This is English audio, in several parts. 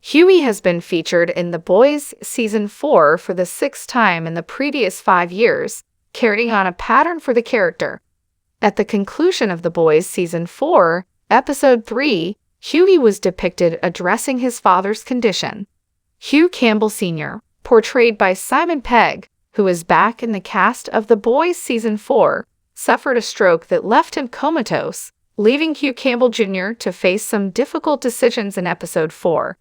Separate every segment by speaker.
Speaker 1: Huey has been featured in The Boys Season 4 for the sixth time in the previous 5 years, carrying on a pattern for the character. At the conclusion of The Boys Season 4, Episode 3, Huey was depicted addressing his father's condition. Hugh Campbell Sr., portrayed by Simon Pegg, who is back in the cast of The Boys Season 4, suffered a stroke that left him comatose, leaving Hugh Campbell Jr. to face some difficult decisions in Episode 4.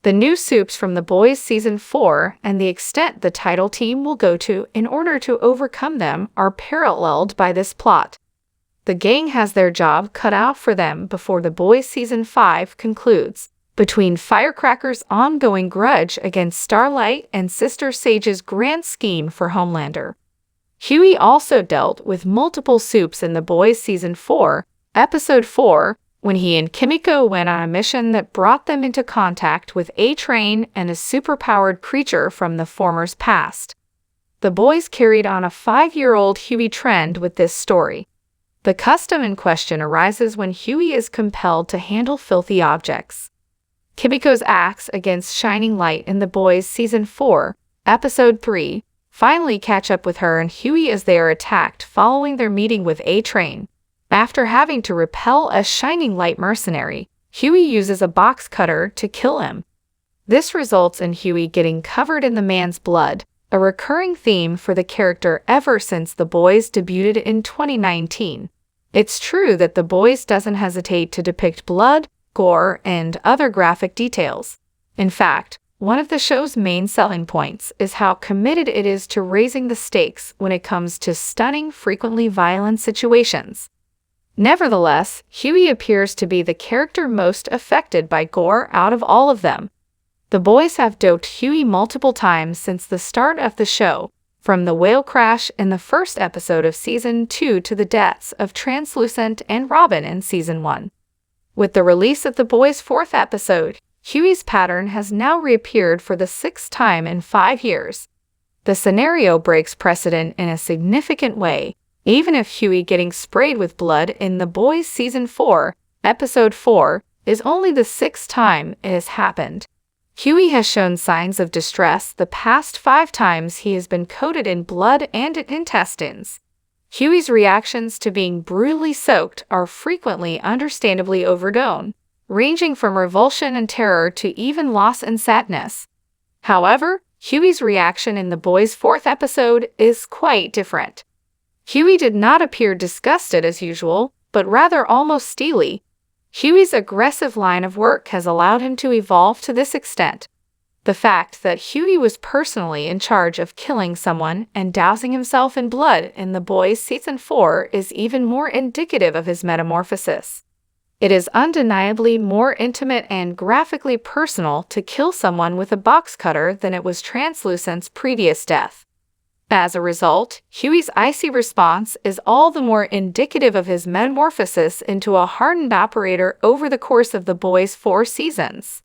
Speaker 1: The new soups from The Boys Season 4 and the extent the title team will go to in order to overcome them are paralleled by this plot. The gang has their job cut out for them before The Boys Season 5 concludes, between Firecracker's ongoing grudge against Starlight and Sister Sage's grand scheme for Homelander. Huey also dealt with multiple soups in The Boys Season 4, Episode 4, when he and Kimiko went on a mission that brought them into contact with A-Train and a superpowered creature from the former's past. The boys carried on a 5-year-old Huey trend with this story. The custom in question arises when Huey is compelled to handle filthy objects. Kimiko's acts against Shining Light in The Boys Season 4, Episode 3, finally catch up with her and Huey as they are attacked following their meeting with A-Train. After having to repel a Shining Light mercenary, Huey uses a box cutter to kill him. This results in Huey getting covered in the man's blood, a recurring theme for the character ever since The Boys debuted in 2019. It's true that The Boys doesn't hesitate to depict blood, gore, and other graphic details. In fact, one of the show's main selling points is how committed it is to raising the stakes when it comes to stunning, frequently violent situations. Nevertheless, Huey appears to be the character most affected by gore out of all of them. The boys have doped Huey multiple times since the start of the show, from the whale crash in the first episode of Season 2 to the deaths of Translucent and Robin in Season 1. With the release of The Boys' 4th episode, Huey's pattern has now reappeared for the 6th time in 5 years. The scenario breaks precedent in a significant way, even if Huey getting sprayed with blood in The Boys Season 4, Episode 4, is only the 6th time it has happened. Huey has shown signs of distress the past 5 times he has been coated in blood and intestines. Huey's reactions to being brutally soaked are frequently understandably overdone, ranging from revulsion and terror to even loss and sadness. However, Huey's reaction in The Boys' 4th episode is quite different. Huey did not appear disgusted as usual, but rather almost steely. Huey's aggressive line of work has allowed him to evolve to this extent. The fact that Huey was personally in charge of killing someone and dousing himself in blood in The Boys Season 4 is even more indicative of his metamorphosis. It is undeniably more intimate and graphically personal to kill someone with a box cutter than it was Translucent's previous death. As a result, Huey's icy response is all the more indicative of his metamorphosis into a hardened operator over the course of The Boys' 4 seasons.